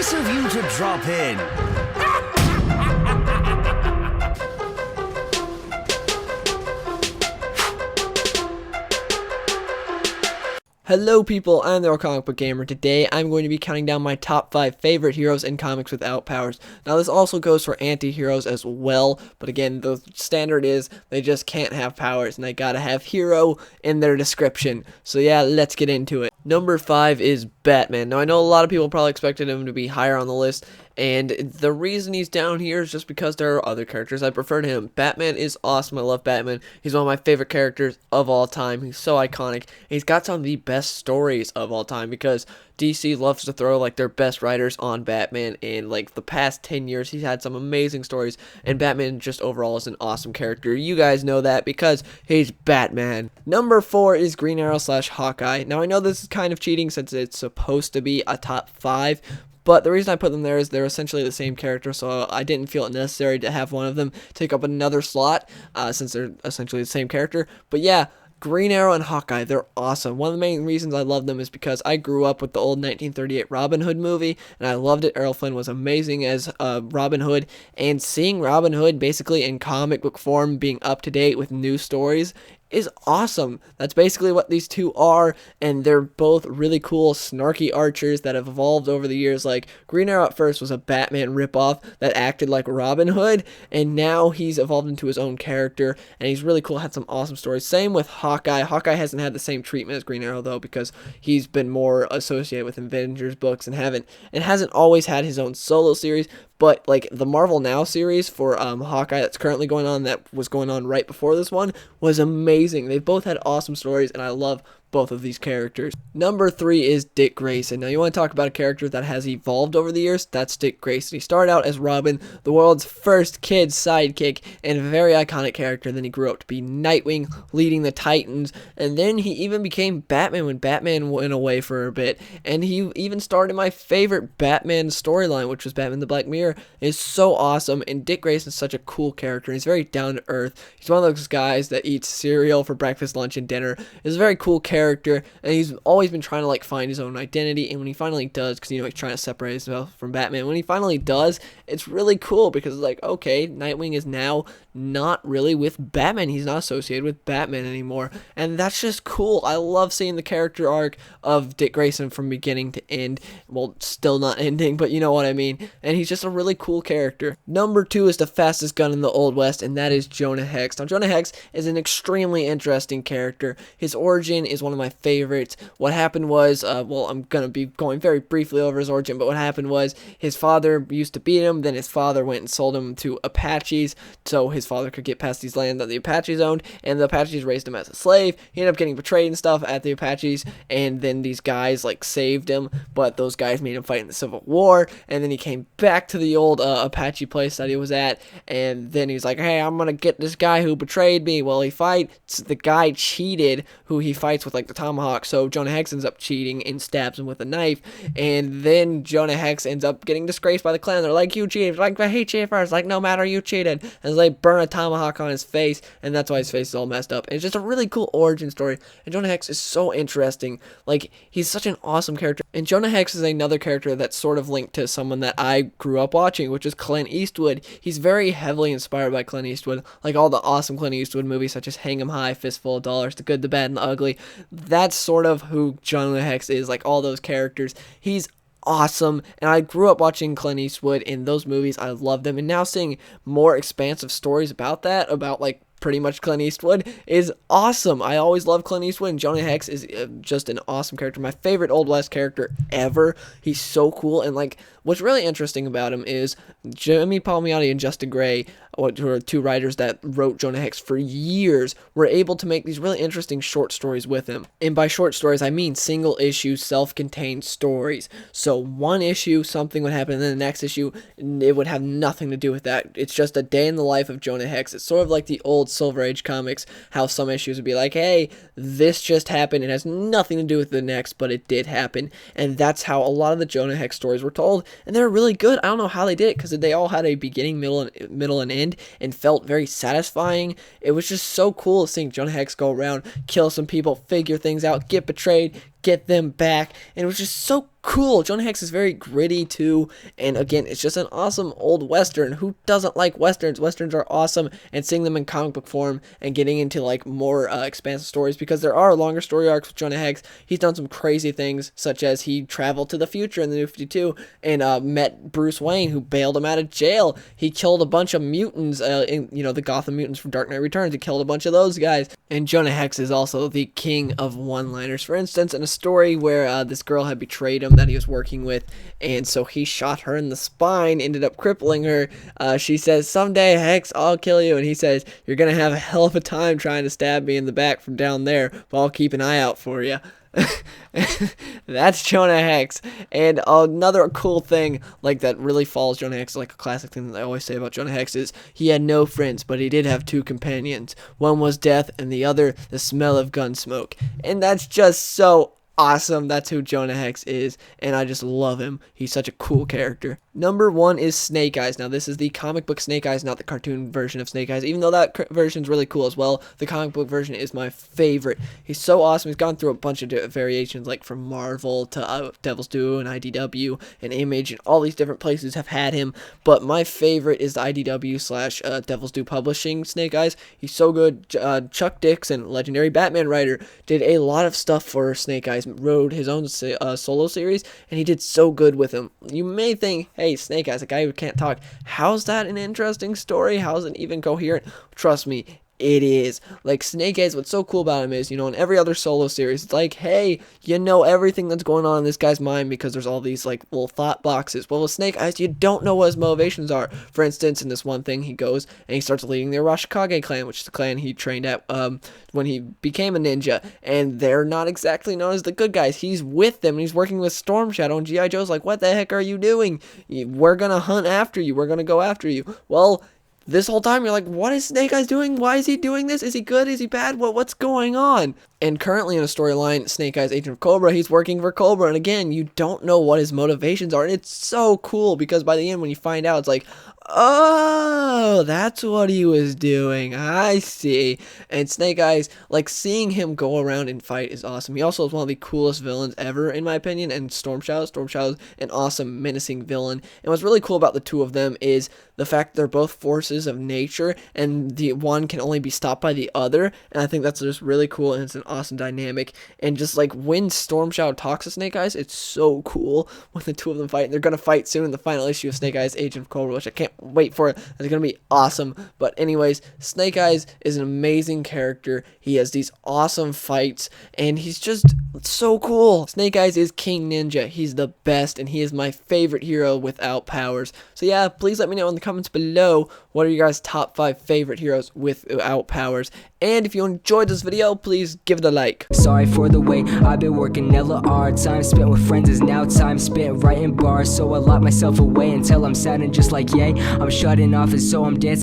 Nice of you to drop in. Hello people, I'm the Comic Book Gamer. Today I'm going to be counting down my top 5 favorite heroes in comics without powers. Now this also goes for anti-heroes as well, but again, the standard is they just can't have powers and they gotta have hero in their description. So yeah, let's get into it. Number 5 is Batman. Now I know a lot of people probably expected him to be higher on the list, and the reason he's down here is just because there are other characters I prefer to him. Batman is awesome. I love Batman. He's one of my favorite characters of all time. He's so iconic. He's got some of the best stories of all time because DC loves to throw like their best writers on Batman, and like the past 10 years he's had some amazing stories, and Batman just overall is an awesome character. You guys know that because he's Batman. Number 4 is Green Arrow / Hawkeye. Now I know this is kind of cheating since it's supposed to be a top 5, but the reason I put them there is they're essentially the same character, so I didn't feel it necessary to have one of them take up another slot since they're essentially the same character. But yeah, Green Arrow and Hawkeye, they're awesome. One of the main reasons I love them is because I grew up with the old 1938 Robin Hood movie, and I loved it. Errol Flynn was amazing as Robin Hood, and seeing Robin Hood basically in comic book form being up to date with new stories is awesome. That's basically what these two are, and they're both really cool, snarky archers that have evolved over the years. Like, Green Arrow at first was a Batman ripoff that acted like Robin Hood, and now he's evolved into his own character, and he's really cool, had some awesome stories. Same with Hawkeye. Hawkeye hasn't had the same treatment as Green Arrow, though, because he's been more associated with Avengers books and hasn't always had his own solo series. But like the Marvel Now series for Hawkeye that's currently going on, that was going on right before this one, was amazing. They both had awesome stories, and I love both of these characters. Number 3 is Dick Grayson. Now you want to talk about a character that has evolved over the years? That's Dick Grayson. He started out as Robin, the world's first kid sidekick, and a very iconic character. Then he grew up to be Nightwing, leading the Titans, and then he even became Batman when Batman went away for a bit, and he even started my favorite Batman storyline, which was Batman the Black Mirror. It's so awesome, and Dick Grayson is such a cool character. He's very down to earth. He's one of those guys that eats cereal for breakfast, lunch, and dinner. He's a very cool character, and he's always been trying to like find his own identity, and when he finally does, because he's trying to separate himself from Batman, when he finally does, it's really cool because it's like, okay, Nightwing is now not really with Batman. He's not associated with Batman anymore, and that's just cool. I love seeing the character arc of Dick Grayson from beginning to end. Well, still not ending, but you know what I mean. And he's just a really cool character. Number 2 is the fastest gun in the Old West, and that is Jonah Hex. Now Jonah Hex is an extremely interesting character. His origin is one of my favorites. What happened was, well, I'm gonna be going very briefly over his origin, but what happened was his father used to beat him, then his father went and sold him to Apaches so his father could get past these lands that the Apaches owned, and the Apaches raised him as a slave. He ended up getting betrayed and stuff at the Apaches, and then these guys like saved him, but those guys made him fight in the Civil War, and then he came back to the old Apache place that he was at, and then he's like, hey, I'm gonna get this guy who betrayed me. Well, he fights the guy cheated, who he fights with like the tomahawk, so Jonah Hex ends up cheating and stabs him with a knife, and then Jonah Hex ends up getting disgraced by the clan. They're like, you cheated. Like, I hate cheaters. Like, no matter, you cheated. And they burn a tomahawk on his face, and that's why his face is all messed up. And it's just a really cool origin story, and Jonah Hex is so interesting. Like, he's such an awesome character, and Jonah Hex is another character that's sort of linked to someone that I grew up watching, which is Clint Eastwood. He's very heavily inspired by Clint Eastwood, like all the awesome Clint Eastwood movies such as Hang 'em High, Fistful of Dollars, The Good, the Bad, and the Ugly. That's sort of who Jonah Hex is, like all those characters. He's awesome, and I grew up watching Clint Eastwood in those movies. I love them, and now seeing more expansive stories about that, about like pretty much Clint Eastwood, is awesome. I always love Clint Eastwood, and Jonah Hex is just an awesome character. My favorite Old West character ever. He's so cool, and like what's really interesting about him is Jimmy Palmiotti and Justin Gray, who are two writers that wrote Jonah Hex for years, were able to make these really interesting short stories with him. And by short stories, I mean single issue, self-contained stories. So one issue, something would happen, and then the next issue, it would have nothing to do with that. It's just a day in the life of Jonah Hex. It's sort of like the old Silver Age comics, how some issues would be like, hey, this just happened. It has nothing to do with the next, but it did happen. And that's how a lot of the Jonah Hex stories were told, and they're really good. I don't know how they did it, because they all had a beginning, middle, and end, and felt very satisfying. It was just so cool seeing Jonah Hex go around, kill some people, figure things out, get betrayed, get them back, and it was just so cool. Jonah Hex is very gritty too, and again, it's just an awesome old western. Who doesn't like westerns? Westerns are awesome, and seeing them in comic book form and getting into like more expansive stories, because there are longer story arcs with Jonah Hex. He's done some crazy things, such as he traveled to the future in the New 52 and met Bruce Wayne, who bailed him out of jail. He killed a bunch of mutants, the Gotham mutants from Dark Knight Returns. He killed a bunch of those guys. And Jonah Hex is also the king of one-liners. For instance, in a story where this girl had betrayed him that he was working with, and so he shot her in the spine, ended up crippling her. She says, "Someday, Hex, I'll kill you," and he says, "You're gonna have a hell of a time trying to stab me in the back from down there, but I'll keep an eye out for you." That's Jonah Hex. And another cool thing like that really follows Jonah Hex, like a classic thing that I always say about Jonah Hex, is he had no friends, but he did have two companions. One was death, and the other the smell of gun smoke. And that's just so awesome. That's who Jonah Hex is, and I just love him. He's such a cool character. Number 1 is Snake Eyes. Now, this is the comic book Snake Eyes, not the cartoon version of Snake Eyes, even though that version is really cool as well. The comic book version is my favorite. He's so awesome. He's gone through a bunch of variations, like from Marvel to Devil's Due and IDW and Image, and all these different places have had him, but my favorite is the IDW / Devil's Due Publishing Snake Eyes. He's so good. Chuck Dixon, legendary Batman writer, did a lot of stuff for Snake Eyes, wrote his own solo series, and he did so good with him. You may think, hey, Snake Eyes, a guy who can't talk, how's that an interesting story? How's it even coherent? Trust me, it is. Like, Snake Eyes, what's so cool about him is, in every other solo series, it's like, hey, you know everything that's going on in this guy's mind because there's all these, like, little thought boxes. Well, with Snake Eyes, you don't know what his motivations are. For instance, in this one thing, he goes and he starts leading the Arashikage clan, which is the clan he trained at when he became a ninja, and they're not exactly known as the good guys. He's with them, and he's working with Storm Shadow, and G.I. Joe's like, what the heck are you doing? We're gonna hunt after you. We're gonna go after you. Well, this whole time, you're like, what is Snake Eyes doing? Why is he doing this? Is he good? Is he bad? What's going on? And currently in a storyline, Snake Eyes, Agent of Cobra, he's working for Cobra. And again, you don't know what his motivations are. And it's so cool because by the end, when you find out, it's like, oh, that's what he was doing. I see. And Snake Eyes, like, seeing him go around and fight is awesome. He also is one of the coolest villains ever, in my opinion. And Storm Shadow's an awesome, menacing villain. And what's really cool about the two of them is the fact they're both forces of nature, and the one can only be stopped by the other. And I think that's just really cool, and it's an awesome dynamic. And just like when Storm Shadow talks to Snake Eyes, it's so cool when the two of them fight. And they're gonna fight soon in the final issue of Snake Eyes, Agent of Cobra, which I can't wait for. It's gonna be awesome. But anyways, Snake Eyes is an amazing character. He has these awesome fights, and he's just so cool. Snake Eyes is King Ninja. He's the best, and he is my favorite hero without powers. So yeah, please let me know in the comments below, what are your guys' top 5 favorite heroes without powers? And if you enjoyed this video, please give it a like. Sorry for the wait, I've been working hella hard. Time spent with friends is now time spent writing bars. So I lock myself away until I'm sad and just like yay, I'm shutting off, and so I'm dancing.